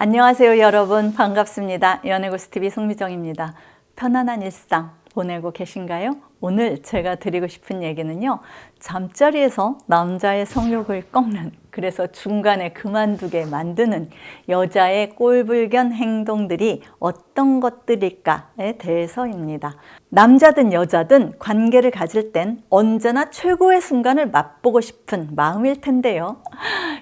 안녕하세요 여러분, 반갑습니다. 연애고스TV 송미정입니다. 편안한 일상 보내고 계신가요? 오늘 제가 드리고 싶은 얘기는요, 잠자리에서 남자의 성욕을 꺾는, 그래서 중간에 그만두게 만드는 여자의 꼴불견 행동들이 어떤 것들일까에 대해서입니다. 남자든 여자든 관계를 가질 땐 언제나 최고의 순간을 맛보고 싶은 마음일 텐데요,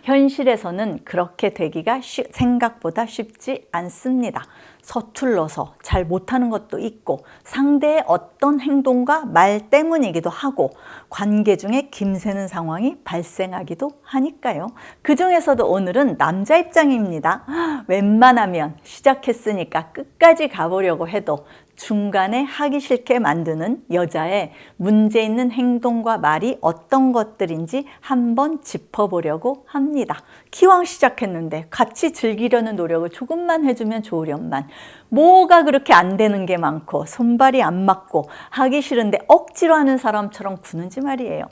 현실에서는 그렇게 되기가 생각보다 쉽지 않습니다. 서툴러서 잘 못하는 것도 있고, 상대의 어떤 행동과 말 때문이기도 하고, 관계 중에 김새는 상황이 발생하기도 하니까요. 그 중에서도 오늘은 남자 입장입니다. 웬만하면 시작했으니까 끝까지 가보려고 해도 중간에 하기 싫게 만드는 여자의 문제 있는 행동과 말이 어떤 것들인지 한번 짚어보려고 합니다. 기왕 시작했는데 같이 즐기려는 노력을 조금만 해주면 좋으련만 뭐가 그렇게 안 되는 게 많고 손발이 안 맞고 하기 싫은데 억지로 하는 사람처럼 구는지 말이에요.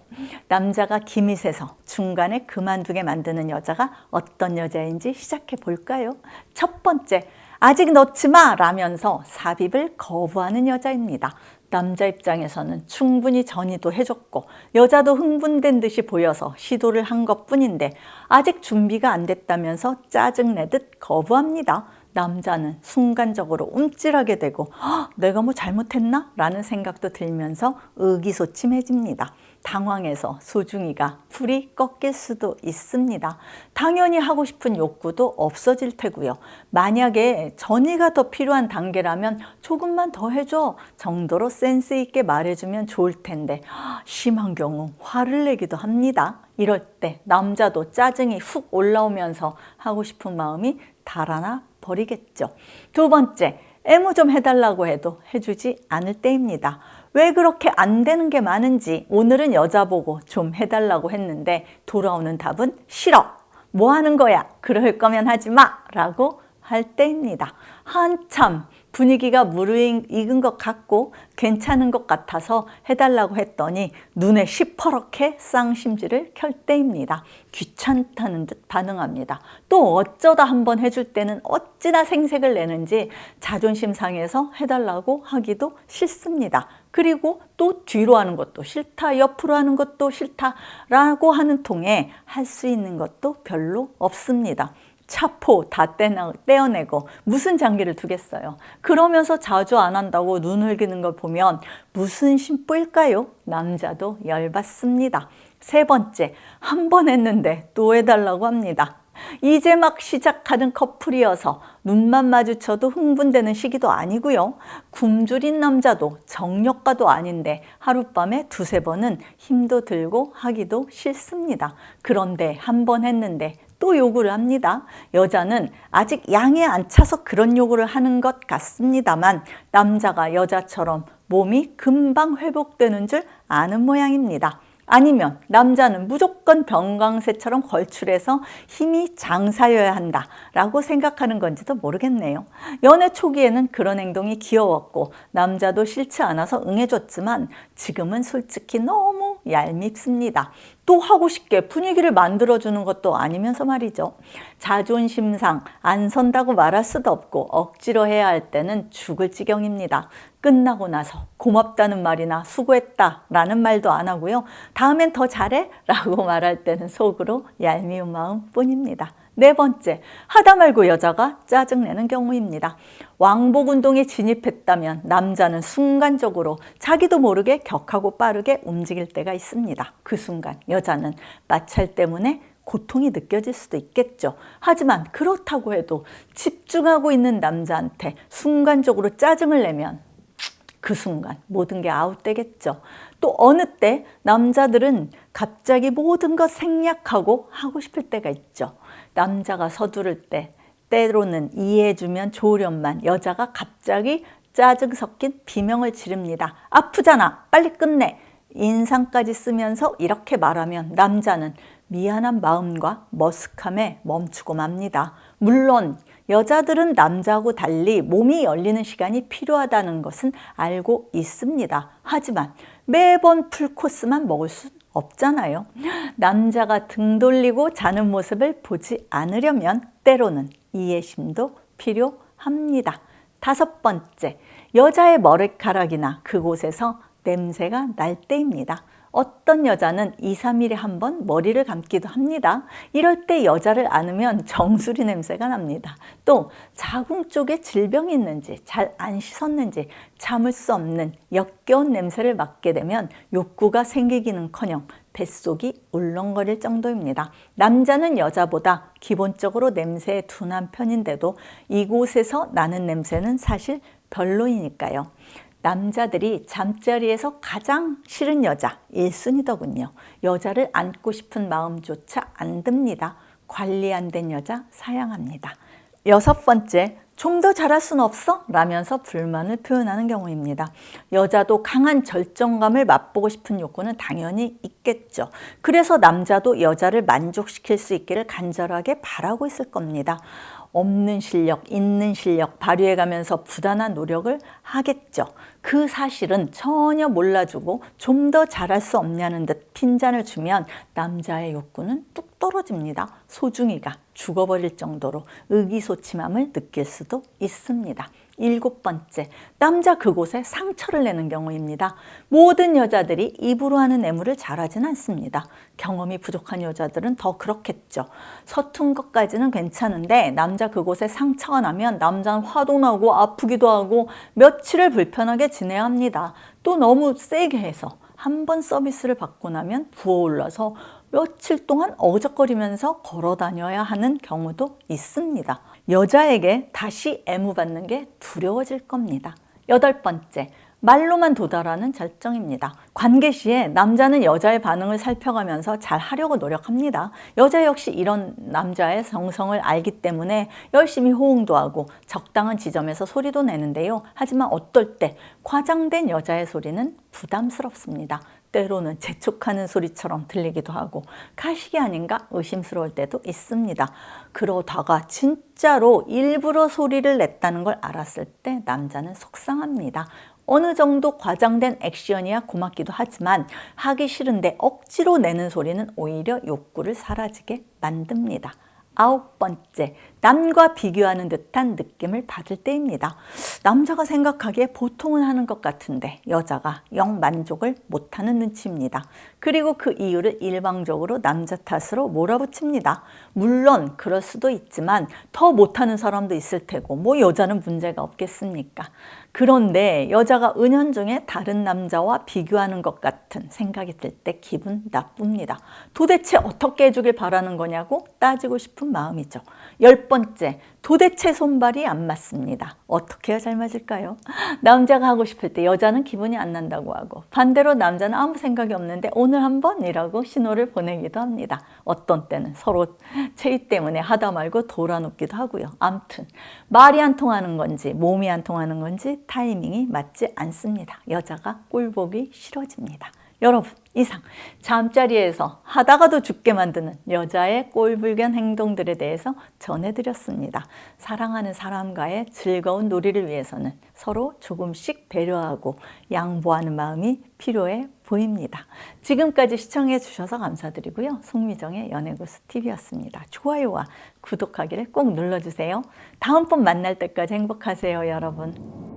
남자가 기미 새서 중간에 그만두게 만드는 여자가 어떤 여자인지 시작해 볼까요? 첫 번째, 아직 넣지 마! 라면서 삽입을 거부하는 여자입니다. 남자 입장에서는 충분히 전이도 해줬고 여자도 흥분된 듯이 보여서 시도를 한 것뿐인데 아직 준비가 안 됐다면서 짜증내듯 거부합니다. 남자는 순간적으로 움찔하게 되고 내가 뭐 잘못했나? 라는 생각도 들면서 의기소침해집니다. 당황해서 소중이가 풀이 꺾일 수도 있습니다. 당연히 하고 싶은 욕구도 없어질 테고요. 만약에 전이가 더 필요한 단계라면 조금만 더 해줘 정도로 센스 있게 말해주면 좋을 텐데 심한 경우 화를 내기도 합니다. 이럴 때 남자도 짜증이 훅 올라오면서 하고 싶은 마음이 달아나 버리겠죠. 두 번째, 애무 좀 해달라고 해도 해주지 않을 때입니다. 왜 그렇게 안 되는 게 많은지 오늘은 여자 보고 좀 해달라고 했는데 돌아오는 답은 싫어. 뭐 하는 거야? 그럴 거면 하지 마. 라고 할 때입니다. 한참 분위기가 무르익은 것 같고 괜찮은 것 같아서 해달라고 했더니 눈에 시퍼렇게 쌍심지를 켤 때입니다. 귀찮다는 듯 반응합니다. 또 어쩌다 한번 해줄 때는 어찌나 생색을 내는지 자존심 상해서 해달라고 하기도 싫습니다. 그리고 또 뒤로 하는 것도 싫다, 옆으로 하는 것도 싫다라고 하는 통에 할 수 있는 것도 별로 없습니다. 차포 다 떼어내고 무슨 장기를 두겠어요. 그러면서 자주 안 한다고 눈 흘기는 걸 보면 무슨 심보일까요? 남자도 열받습니다. 세 번째, 한 번 했는데 또 해달라고 합니다. 이제 막 시작하는 커플이어서 눈만 마주쳐도 흥분되는 시기도 아니고요. 굶주린 남자도 정력가도 아닌데 하룻밤에 두세 번은 힘도 들고 하기도 싫습니다. 그런데 한 번 했는데 또 요구를 합니다. 여자는 아직 양에 안 차서 그런 요구를 하는 것 같습니다만 남자가 여자처럼 몸이 금방 회복되는 줄 아는 모양입니다. 아니면 남자는 무조건 병강세처럼 걸출해서 힘이 장사여야 한다라고 생각하는 건지도 모르겠네요. 연애 초기에는 그런 행동이 귀여웠고 남자도 싫지 않아서 응해줬지만 지금은 솔직히 너무 얄밉습니다. 또 하고 싶게 분위기를 만들어주는 것도 아니면서 말이죠. 자존심상 안 선다고 말할 수도 없고 억지로 해야 할 때는 죽을 지경입니다. 끝나고 나서 고맙다는 말이나 수고했다 라는 말도 안 하고요. 다음엔 더 잘해? 라고 말할 때는 속으로 얄미운 마음 뿐입니다. 네 번째, 하다 말고 여자가 짜증내는 경우입니다. 왕복 운동에 진입했다면 남자는 순간적으로 자기도 모르게 격하고 빠르게 움직일 때가 있습니다. 그 순간 여자는 마찰 때문에 고통이 느껴질 수도 있겠죠. 하지만 그렇다고 해도 집중하고 있는 남자한테 순간적으로 짜증을 내면 그 순간 모든 게 아웃되겠죠. 또 어느 때 남자들은 갑자기 모든 것 생략하고 하고 싶을 때가 있죠. 남자가 서두를 때 때로는 이해해주면 좋으련만 여자가 갑자기 짜증 섞인 비명을 지릅니다. 아프잖아, 빨리 끝내. 인상까지 쓰면서 이렇게 말하면 남자는 미안한 마음과 머쓱함에 멈추고 맙니다. 물론 여자들은 남자하고 달리 몸이 열리는 시간이 필요하다는 것은 알고 있습니다. 하지만 매번 풀코스만 먹을 수 없잖아요. 남자가 등 돌리고 자는 모습을 보지 않으려면 때로는 이해심도 필요합니다. 5번째, 여자의 머리카락이나 그곳에서 냄새가 날 때입니다. 어떤 여자는 2, 3일에 한 번 머리를 감기도 합니다. 이럴 때 여자를 안으면 정수리 냄새가 납니다. 또 자궁 쪽에 질병이 있는지 잘 안 씻었는지 참을 수 없는 역겨운 냄새를 맡게 되면 욕구가 생기기는커녕 뱃속이 울렁거릴 정도입니다. 남자는 여자보다 기본적으로 냄새에 둔한 편인데도 이곳에서 나는 냄새는 사실 별로이니까요. 남자들이 잠자리에서 가장 싫은 여자 1순위더군요. 여자를 안고 싶은 마음조차 안 듭니다. 관리 안 된 여자 사양합니다. 6번째, 좀 더 잘할 순 없어? 라면서 불만을 표현하는 경우입니다. 여자도 강한 절정감을 맛보고 싶은 욕구는 당연히 있겠죠. 그래서 남자도 여자를 만족시킬 수 있기를 간절하게 바라고 있을 겁니다. 없는 실력, 있는 실력 발휘해가면서 부단한 노력을 하겠죠. 그 사실은 전혀 몰라주고 좀 더 잘할 수 없냐는 듯 핀잔을 주면 남자의 욕구는 뚝 떨어집니다. 소중이가 죽어버릴 정도로 의기소침함을 느낄 수도 있습니다. 7번째, 남자 그곳에 상처를 내는 경우입니다. 모든 여자들이 입으로 하는 애무를 잘하진 않습니다. 경험이 부족한 여자들은 더 그렇겠죠. 서툰 것까지는 괜찮은데 남자 그곳에 상처가 나면 남자는 화도 나고 아프기도 하고 며칠을 불편하게 지내야 합니다. 또 너무 세게 해서 한 번 서비스를 받고 나면 부어올라서 며칠 동안 어적거리면서 걸어 다녀야 하는 경우도 있습니다. 여자에게 다시 애무받는 게 두려워질 겁니다. 8번째, 말로만 도달하는 절정입니다. 관계 시에 남자는 여자의 반응을 살펴가면서 잘 하려고 노력합니다. 여자 역시 이런 남자의 정성을 알기 때문에 열심히 호응도 하고 적당한 지점에서 소리도 내는데요. 하지만 어떨 때 과장된 여자의 소리는 부담스럽습니다. 때로는 재촉하는 소리처럼 들리기도 하고 가식이 아닌가 의심스러울 때도 있습니다. 그러다가 진짜로 일부러 소리를 냈다는 걸 알았을 때 남자는 속상합니다. 어느 정도 과장된 액션이야 고맙기도 하지만 하기 싫은데 억지로 내는 소리는 오히려 욕구를 사라지게 만듭니다. 9번째, 남과 비교하는 듯한 느낌을 받을 때입니다. 남자가 생각하기에 보통은 하는 것 같은데 여자가 영 만족을 못하는 눈치입니다. 그리고 그 이유를 일방적으로 남자 탓으로 몰아붙입니다. 물론 그럴 수도 있지만 더 못하는 사람도 있을 테고 뭐 여자는 문제가 없겠습니까? 그런데 여자가 은연중에 다른 남자와 비교하는 것 같은 생각이 들 때 기분 나쁩니다. 도대체 어떻게 해주길 바라는 거냐고 따지고 싶은 마음이죠. 10번째, 도대체 손발이 안 맞습니다. 어떻게 해야 잘 맞을까요? 남자가 하고 싶을 때 여자는 기분이 안 난다고 하고 반대로 남자는 아무 생각이 없는데 오늘 한번이라고 신호를 보내기도 합니다. 어떤 때는 서로 체위 때문에 하다 말고 돌아눕기도 하고요. 암튼 말이 안 통하는 건지 몸이 안 통하는 건지 타이밍이 맞지 않습니다. 여자가 꼴보기 싫어집니다. 여러분, 이상 잠자리에서 하다가도 죽게 만드는 여자의 꼴불견 행동들에 대해서 전해드렸습니다. 사랑하는 사람과의 즐거운 놀이를 위해서는 서로 조금씩 배려하고 양보하는 마음이 필요해 보입니다. 지금까지 시청해 주셔서 감사드리고요. 송미정의 연애고수TV였습니다. 좋아요와 구독하기를 꼭 눌러주세요. 다음번 만날 때까지 행복하세요, 여러분.